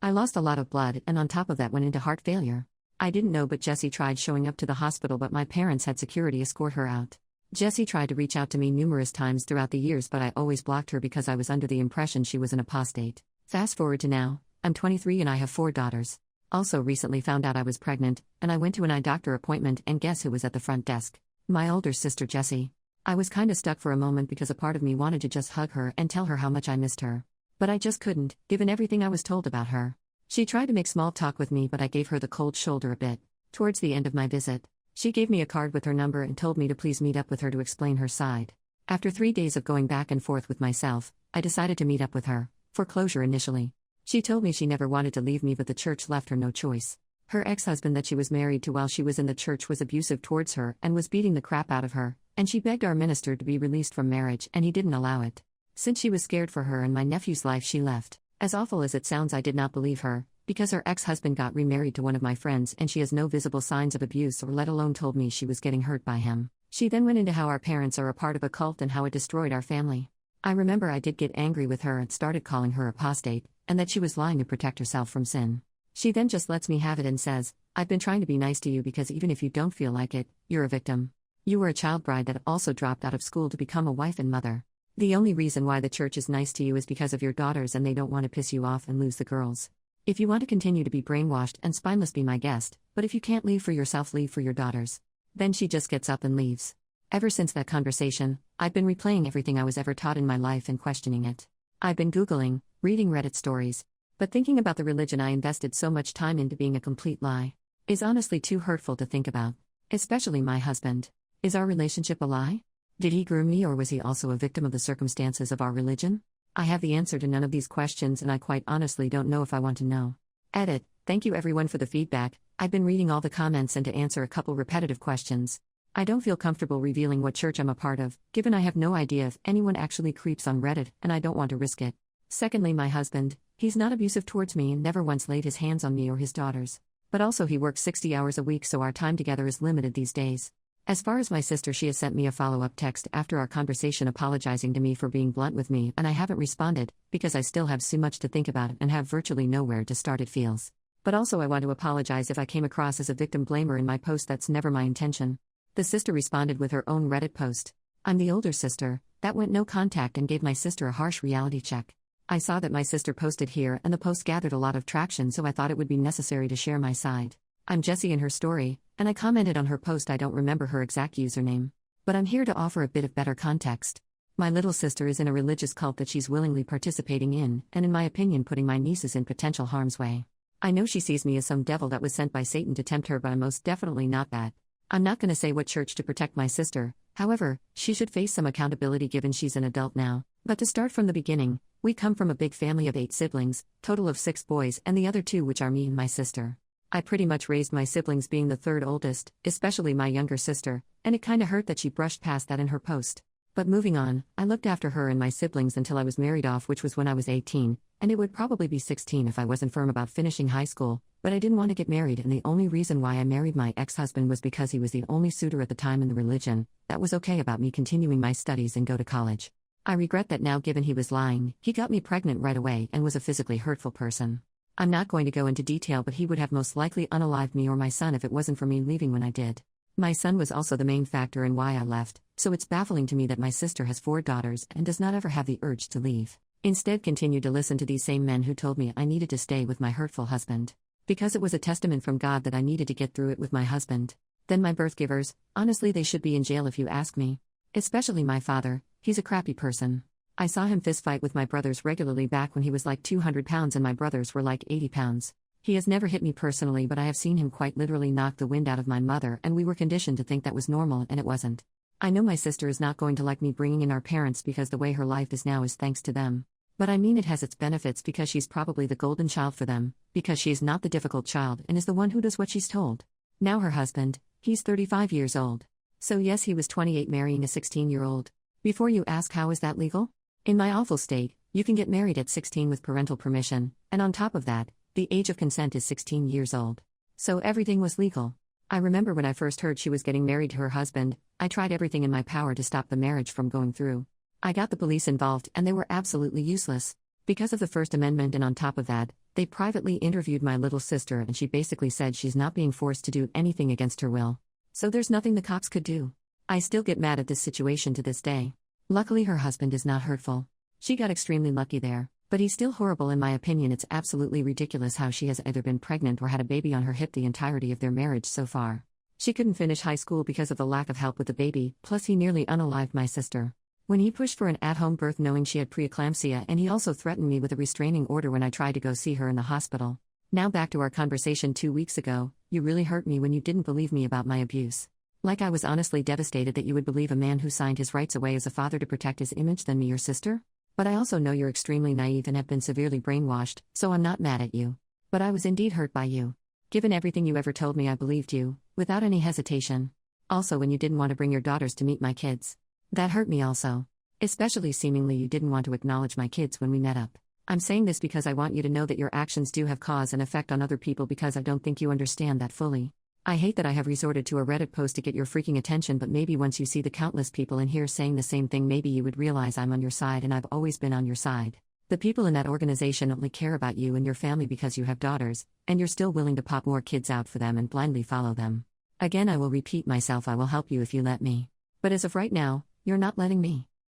I lost a lot of blood and on top of that went into heart failure. I didn't know, but Jessie tried showing up to the hospital, but my parents had security escort her out. Jessie tried to reach out to me numerous times throughout the years, but I always blocked her because I was under the impression she was an apostate. Fast forward to now, I'm 23 and I have 4 daughters. Also recently found out I was pregnant, and I went to an eye doctor appointment and guess who was at the front desk? My older sister Jessie. I was kinda stuck for a moment because a part of me wanted to just hug her and tell her how much I missed her. But I just couldn't, given everything I was told about her. She tried to make small talk with me, but I gave her the cold shoulder a bit. Towards the end of my visit, she gave me a card with her number and told me to please meet up with her to explain her side. After 3 days of going back and forth with myself, I decided to meet up with her, for closure initially. She told me she never wanted to leave me, but the church left her no choice. Her ex-husband that she was married to while she was in the church was abusive towards her and was beating the crap out of her, and she begged our minister to be released from marriage and he didn't allow it. Since she was scared for her and my nephew's life, she left. As awful as it sounds, I did not believe her, because her ex-husband got remarried to one of my friends and she has no visible signs of abuse or let alone told me she was getting hurt by him. She then went into how our parents are a part of a cult and how it destroyed our family. I remember I did get angry with her and started calling her apostate, and that she was lying to protect herself from sin. She then just lets me have it and says, I've been trying to be nice to you because even if you don't feel like it, you're a victim. You were a child bride that also dropped out of school to become a wife and mother. The only reason why the church is nice to you is because of your daughters and they don't want to piss you off and lose the girls. If you want to continue to be brainwashed and spineless, be my guest, but if you can't leave for yourself, leave for your daughters. Then she just gets up and leaves. Ever since that conversation, I've been replaying everything I was ever taught in my life and questioning it. I've been Googling, reading Reddit stories, but thinking about the religion I invested so much time into being a complete lie is honestly too hurtful to think about. Especially my husband. Is our relationship a lie? Did he groom me, or was he also a victim of the circumstances of our religion? I have the answer to none of these questions and I quite honestly don't know if I want to know. Edit. Thank you everyone for the feedback. I've been reading all the comments and to answer a couple repetitive questions. I don't feel comfortable revealing what church I'm a part of, given I have no idea if anyone actually creeps on Reddit and I don't want to risk it. Secondly, my husband, he's not abusive towards me and never once laid his hands on me or his daughters. But also he works 60 hours a week, so our time together is limited these days. As far as my sister, she has sent me a follow-up text after our conversation apologizing to me for being blunt with me, and I haven't responded, because I still have so much to think about and have virtually nowhere to start, it feels. But also I want to apologize if I came across as a victim blamer in my post. That's never my intention. The sister responded with her own Reddit post. I'm the older sister, that went no contact and gave my sister a harsh reality check. I saw that my sister posted here and the post gathered a lot of traction, so I thought it would be necessary to share my side. I'm Jessie in her story, and I commented on her post. I don't remember her exact username. But I'm here to offer a bit of better context. My little sister is in a religious cult that she's willingly participating in, and in my opinion putting my nieces in potential harm's way. I know she sees me as some devil that was sent by Satan to tempt her, but I'm most definitely not that. I'm not going to say what church to protect my sister, however, she should face some accountability given she's an adult now. But to start from the beginning, we come from a big family of 8 siblings, total of 6 boys and the other 2 which are me and my sister. I pretty much raised my siblings being the 3rd oldest, especially my younger sister, and it kinda hurt that she brushed past that in her post. But moving on, I looked after her and my siblings until I was married off, which was when I was 18, and it would probably be 16 if I wasn't firm about finishing high school, but I didn't want to get married, and the only reason why I married my ex-husband was because he was the only suitor at the time in the religion that was okay about me continuing my studies and go to college. I regret that now, given he was lying. He got me pregnant right away and was a physically hurtful person. I'm not going to go into detail, but he would have most likely unalived me or my son if it wasn't for me leaving when I did. My son was also the main factor in why I left, so it's baffling to me that my sister has 4 daughters and does not ever have the urge to leave. Instead, continued to listen to these same men who told me I needed to stay with my hurtful husband. Because it was a testament from God that I needed to get through it with my husband. Then my birth givers, honestly they should be in jail if you ask me. Especially my father, he's a crappy person. I saw him fistfight with my brothers regularly back when he was like 200 pounds and my brothers were like 80 pounds. He has never hit me personally, but I have seen him quite literally knock the wind out of my mother, and we were conditioned to think that was normal, and it wasn't. I know my sister is not going to like me bringing in our parents because the way her life is now is thanks to them. But I mean, it has its benefits because she's probably the golden child for them, because she is not the difficult child and is the one who does what she's told. Now her husband, he's 35 years old. So yes, he was 28 marrying a 16-year-old. Before you ask, how is that legal? In my awful state, you can get married at 16 with parental permission, and on top of that, the age of consent is 16 years old. So everything was legal. I remember when I first heard she was getting married to her husband, I tried everything in my power to stop the marriage from going through. I got the police involved and they were absolutely useless. Because of the First Amendment, and on top of that, They privately interviewed my little sister and she basically said she's not being forced to do anything against her will. So there's nothing the cops could do. I still get mad at this situation to this day. Luckily her husband is not hurtful. She got extremely lucky there, but he's still horrible in my opinion. It's absolutely ridiculous how she has either been pregnant or had a baby on her hip the entirety of their marriage so far. She couldn't finish high school because of the lack of help with the baby, plus he nearly unalived my sister. When he pushed for an at-home birth knowing she had preeclampsia, and he also threatened me with a restraining order when I tried to go see her in the hospital. Now back to our conversation 2 weeks ago. You really hurt me when you didn't believe me about my abuse. Like I was honestly devastated that you would believe a man who signed his rights away as a father to protect his image than me, your sister. But I also know you're extremely naive and have been severely brainwashed, so I'm not mad at you. But I was indeed hurt by you. Given everything you ever told me, I believed you, without any hesitation. Also when you didn't want to bring your daughters to meet my kids. That hurt me also. Especially seemingly you didn't want to acknowledge my kids when we met up. I'm saying this because I want you to know that your actions do have cause and effect on other people, because I don't think you understand that fully. I hate that I have resorted to a Reddit post to get your freaking attention, but maybe once you see the countless people in here saying the same thing, maybe you would realize I'm on your side, and I've always been on your side. The people in that organization only care about you and your family because you have daughters, and you're still willing to pop more kids out for them and blindly follow them. Again, I will repeat myself, I will help you if you let me. But as of right now, you're not letting me.